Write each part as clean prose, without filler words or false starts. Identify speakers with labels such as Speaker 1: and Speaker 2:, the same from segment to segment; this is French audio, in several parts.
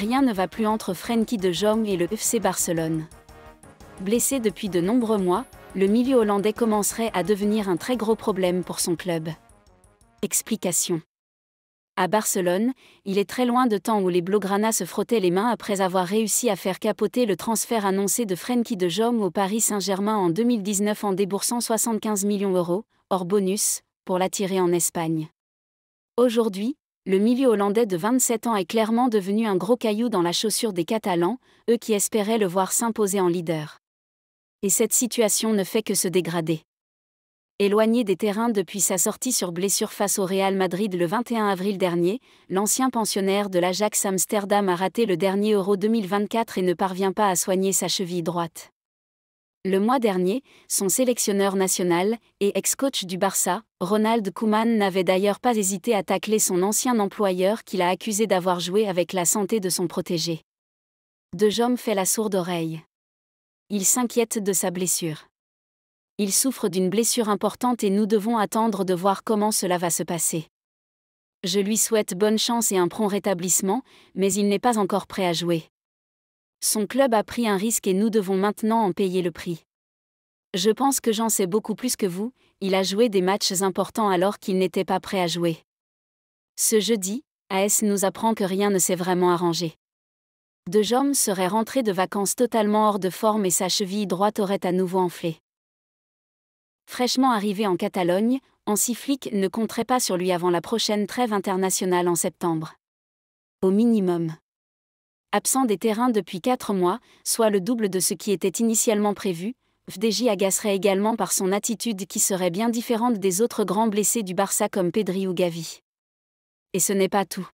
Speaker 1: Rien ne va plus entre Frenkie de Jong et le FC Barcelone. Blessé depuis de nombreux mois, le milieu hollandais commencerait à devenir un très gros problème pour son club. Explication. À Barcelone, il est très loin de temps où les Blaugrana se frottaient les mains après avoir réussi à faire capoter le transfert annoncé de Frenkie de Jong au Paris Saint-Germain en 2019 en déboursant 75 millions €, hors bonus, pour l'attirer en Espagne. Aujourd'hui, le milieu hollandais de 27 ans est clairement devenu un gros caillou dans la chaussure des Catalans, eux qui espéraient le voir s'imposer en leader. Et cette situation ne fait que se dégrader. Éloigné des terrains depuis sa sortie sur blessure face au Real Madrid le 21 avril dernier, l'ancien pensionnaire de l'Ajax Amsterdam a raté le dernier Euro 2024 et ne parvient pas à soigner sa cheville droite. Le mois dernier, son sélectionneur national, et ex-coach du Barça, Ronald Koeman n'avait d'ailleurs pas hésité à tacler son ancien employeur qui l'a accusé d'avoir joué avec la santé de son protégé. De Jong fait la sourde oreille. Il s'inquiète de sa blessure. Il souffre d'une blessure importante et nous devons attendre de voir comment cela va se passer. Je lui souhaite bonne chance et un prompt rétablissement, mais il n'est pas encore prêt à jouer. Son club a pris un risque et nous devons maintenant en payer le prix. Je pense que j'en sais beaucoup plus que vous, il a joué des matchs importants alors qu'il n'était pas prêt à jouer. Ce jeudi, AS nous apprend que rien ne s'est vraiment arrangé. De Jong serait rentré de vacances totalement hors de forme et sa cheville droite aurait à nouveau enflé. Fraîchement arrivé en Catalogne, Hansi Flick ne compterait pas sur lui avant la prochaine trêve internationale en septembre. Au minimum. Absent des terrains depuis 4 mois, soit le double de ce qui était initialement prévu, FDJ agacerait également par son attitude qui serait bien différente des autres grands blessés du Barça comme Pedri ou Gavi. Et ce n'est pas tout.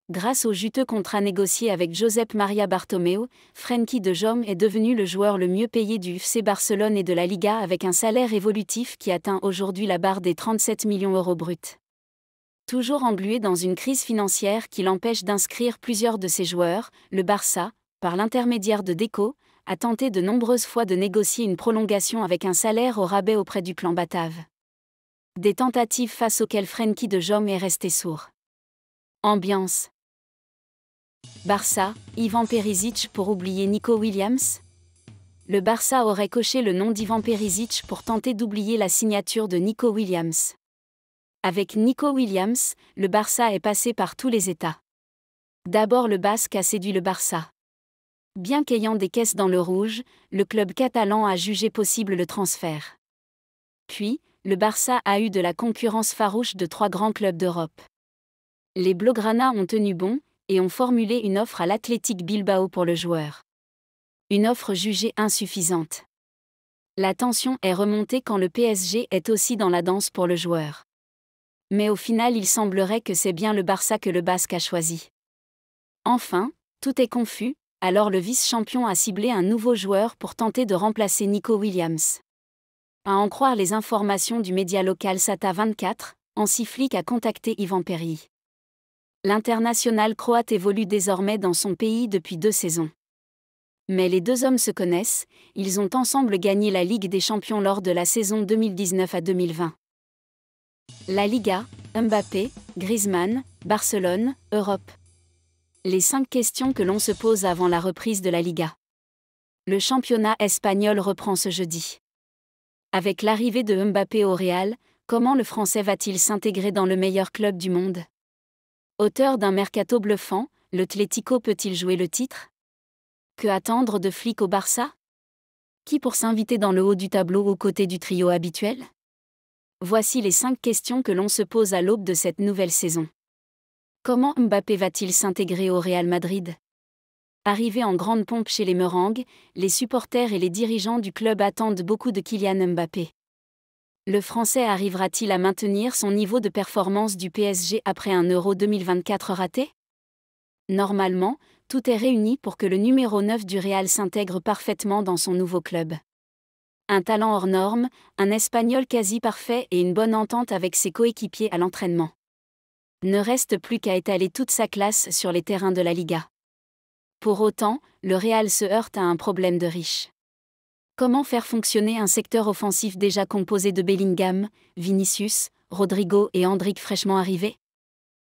Speaker 1: Grâce au juteux contrat négocié avec Josep Maria Bartomeu, Frenkie de Jong est devenu le joueur le mieux payé du FC Barcelone et de la Liga avec un salaire évolutif qui atteint aujourd'hui la barre des 37 millions € bruts. Toujours englué dans une crise financière qui l'empêche d'inscrire plusieurs de ses joueurs, le Barça, par l'intermédiaire de Deco, a tenté de nombreuses fois de négocier une prolongation avec un salaire au rabais auprès du clan batave. Des tentatives face auxquelles Frenkie de Jong est resté sourd. Ambiance. Barça, Ivan Perisic pour oublier Nico Williams? Le Barça aurait coché le nom d'Ivan Perisic pour tenter d'oublier la signature de Nico Williams. Avec Nico Williams, le Barça est passé par tous les états. D'abord le Basque a séduit le Barça. Bien qu'ayant des caisses dans le rouge, le club catalan a jugé possible le transfert. Puis, le Barça a eu de la concurrence farouche de 3 grands clubs d'Europe. Les Blaugrana ont tenu bon, et ont formulé une offre à l'Athletic Bilbao pour le joueur. Une offre jugée insuffisante. La tension est remontée quand le PSG est aussi dans la danse pour le joueur. Mais au final il semblerait que c'est bien le Barça que le Basque a choisi. Enfin, tout est confus, alors le vice-champion a ciblé un nouveau joueur pour tenter de remplacer Nico Williams. À en croire les informations du média local Sata 24, Hansi Flick a contacté Ivan Perisic. L'international croate évolue désormais dans son pays depuis 2 saisons. Mais les 2 hommes se connaissent, ils ont ensemble gagné la Ligue des Champions lors de la saison 2019 à 2020. La Liga, Mbappé, Griezmann, Barcelone, Europe. Les 5 questions que l'on se pose avant la reprise de la Liga. Le championnat espagnol reprend ce jeudi. Avec l'arrivée de Mbappé au Real, comment le Français va-t-il s'intégrer dans le meilleur club du monde? Auteur d'un mercato bluffant, l'Atlético peut-il jouer le titre? Que attendre de Flick au Barça? Qui pour s'inviter dans le haut du tableau aux côtés du trio habituel? Voici les 5 questions que l'on se pose à l'aube de cette nouvelle saison. Comment Mbappé va-t-il s'intégrer au Real Madrid? Arrivé en grande pompe chez les Meringues, les supporters et les dirigeants du club attendent beaucoup de Kylian Mbappé. Le Français arrivera-t-il à maintenir son niveau de performance du PSG après un Euro 2024 raté? Normalement, tout est réuni pour que le numéro 9 du Real s'intègre parfaitement dans son nouveau club. Un talent hors norme, un Espagnol quasi parfait et une bonne entente avec ses coéquipiers à l'entraînement. Ne reste plus qu'à étaler toute sa classe sur les terrains de la Liga. Pour autant, le Real se heurte à un problème de riches. Comment faire fonctionner un secteur offensif déjà composé de Bellingham, Vinicius, Rodrigo et Endrick fraîchement arrivés?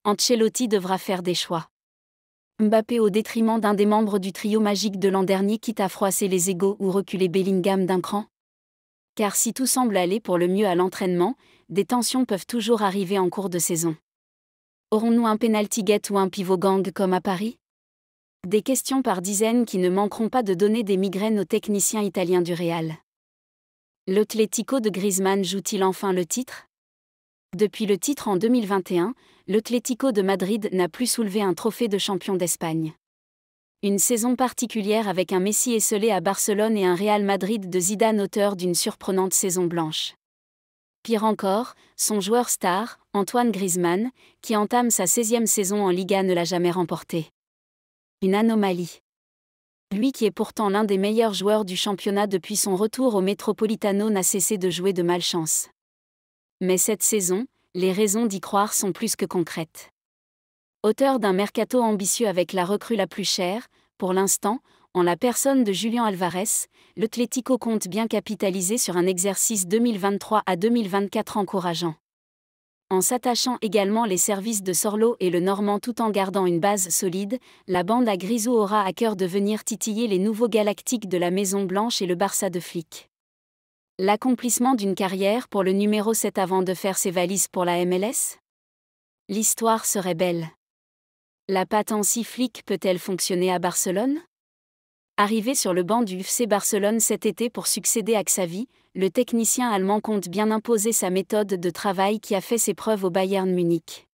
Speaker 1: Ancelotti devra faire des choix. Mbappé au détriment d'un des membres du trio magique de l'an dernier, quitte à froisser les égos ou reculer Bellingham d'un cran? Car si tout semble aller pour le mieux à l'entraînement, des tensions peuvent toujours arriver en cours de saison. Aurons-nous un penalty gate ou un pivot gang comme à Paris? Des questions par dizaines qui ne manqueront pas de donner des migraines aux techniciens italiens du Real. L'Atlético de Griezmann joue-t-il enfin le titre? Depuis le titre en 2021, l'Atlético de Madrid n'a plus soulevé un trophée de champion d'Espagne. Une saison particulière avec un Messi esseulé à Barcelone et un Real Madrid de Zidane auteur d'une surprenante saison blanche. Pire encore, son joueur star, Antoine Griezmann, qui entame sa 16e saison en Liga, ne l'a jamais remporté. Une anomalie. Lui qui est pourtant l'un des meilleurs joueurs du championnat depuis son retour au Metropolitano n'a cessé de jouer de malchance. Mais cette saison, les raisons d'y croire sont plus que concrètes. Auteur d'un mercato ambitieux avec la recrue la plus chère, pour l'instant, en la personne de Julián Álvarez, l'Atlético compte bien capitaliser sur un exercice 2023 à 2024 encourageant. En s'attachant également les services de Sorlo et le Normand tout en gardant une base solide, la bande à Grisou aura à cœur de venir titiller les nouveaux galactiques de la Maison Blanche et le Barça de Flick. L'accomplissement d'une carrière pour le numéro 7 avant de faire ses valises pour la MLS? L'histoire serait belle. La patte Hansi Flick peut-elle fonctionner à Barcelone? Arrivé sur le banc du FC Barcelone cet été pour succéder à Xavi, le technicien allemand compte bien imposer sa méthode de travail qui a fait ses preuves au Bayern Munich.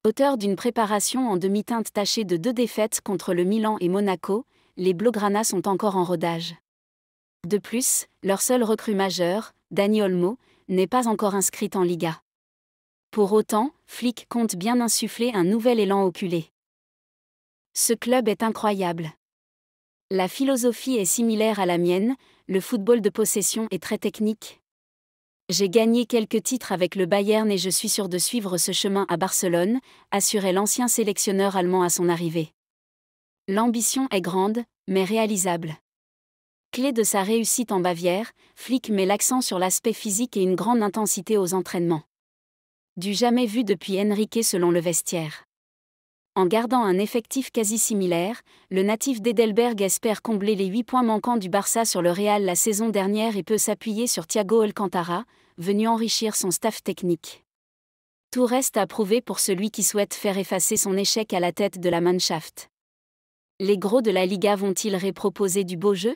Speaker 1: Auteur d'une préparation en demi-teinte tachée de 2 défaites contre le Milan et Monaco, les Blaugrana sont encore en rodage. De plus, leur seule recrue majeure, Dani Olmo, n'est pas encore inscrite en Liga. Pour autant, Flick compte bien insuffler un nouvel élan au culé. Ce club est incroyable. La philosophie est similaire à la mienne, le football de possession est très technique. J'ai gagné quelques titres avec le Bayern et je suis sûr de suivre ce chemin à Barcelone, assurait l'ancien sélectionneur allemand à son arrivée. L'ambition est grande, mais réalisable. Clé de sa réussite en Bavière, Flick met l'accent sur l'aspect physique et une grande intensité aux entraînements. Du jamais vu depuis Enrique selon le vestiaire. En gardant un effectif quasi similaire, le natif d'Heidelberg espère combler les 8 points manquants du Barça sur le Real la saison dernière et peut s'appuyer sur Thiago Alcantara, venu enrichir son staff technique. Tout reste à prouver pour celui qui souhaite faire effacer son échec à la tête de la Mannschaft. Les gros de la Liga vont-ils reproposer du beau jeu?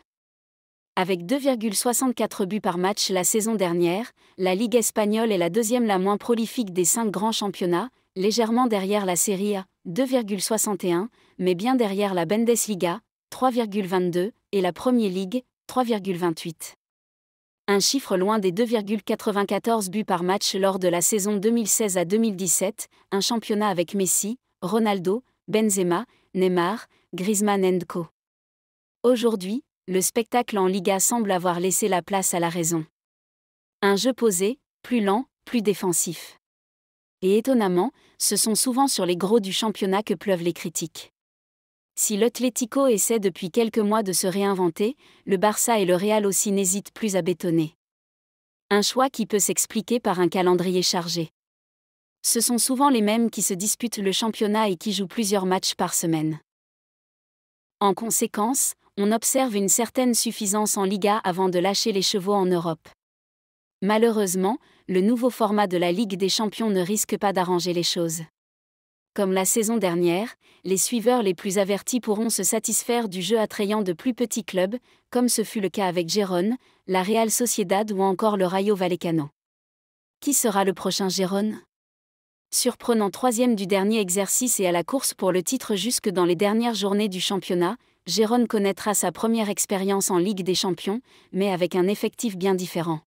Speaker 1: Avec 2,64 buts par match la saison dernière, la Ligue espagnole est la deuxième la moins prolifique des 5 grands championnats, légèrement derrière la Serie A, 2,61, mais bien derrière la Bundesliga, 3,22, et la Premier League, 3,28. Un chiffre loin des 2,94 buts par match lors de la saison 2016 à 2017, un championnat avec Messi, Ronaldo, Benzema, Neymar, Griezmann & co. Aujourd'hui, le spectacle en Liga semble avoir laissé la place à la raison. Un jeu posé, plus lent, plus défensif. Et étonnamment, ce sont souvent sur les gros du championnat que pleuvent les critiques. Si l'Atlético essaie depuis quelques mois de se réinventer, le Barça et le Real aussi n'hésitent plus à bétonner. Un choix qui peut s'expliquer par un calendrier chargé. Ce sont souvent les mêmes qui se disputent le championnat et qui jouent plusieurs matchs par semaine. En conséquence, on observe une certaine suffisance en Liga avant de lâcher les chevaux en Europe. Malheureusement, le nouveau format de la Ligue des Champions ne risque pas d'arranger les choses. Comme la saison dernière, les suiveurs les plus avertis pourront se satisfaire du jeu attrayant de plus petits clubs, comme ce fut le cas avec Gérone, la Real Sociedad ou encore le Rayo Vallecano. Qui sera le prochain Gérone? Surprenant 3e du dernier exercice et à la course pour le titre jusque dans les dernières journées du championnat, Gérone connaîtra sa première expérience en Ligue des Champions, mais avec un effectif bien différent.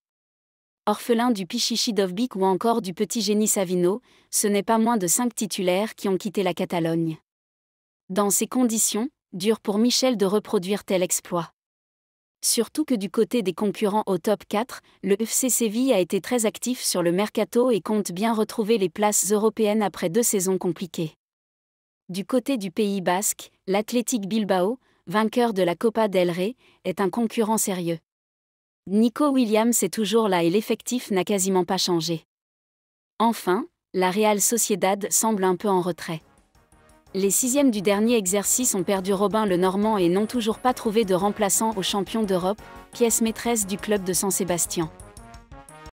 Speaker 1: Orphelin du Pichichi Dovbyk ou encore du petit génie Savino, ce n'est pas moins de 5 titulaires qui ont quitté la Catalogne. Dans ces conditions, dur pour Michel de reproduire tel exploit. Surtout que du côté des concurrents au top 4, le FC Séville a été très actif sur le mercato et compte bien retrouver les places européennes après 2 saisons compliquées. Du côté du Pays Basque, l'Athletic Bilbao, vainqueur de la Copa del Rey, est un concurrent sérieux. Nico Williams est toujours là et l'effectif n'a quasiment pas changé. Enfin, la Real Sociedad semble un peu en retrait. Les sixièmes du dernier exercice ont perdu Robin le Normand et n'ont toujours pas trouvé de remplaçant au champion d'Europe, pièce maîtresse du club de San Sébastien.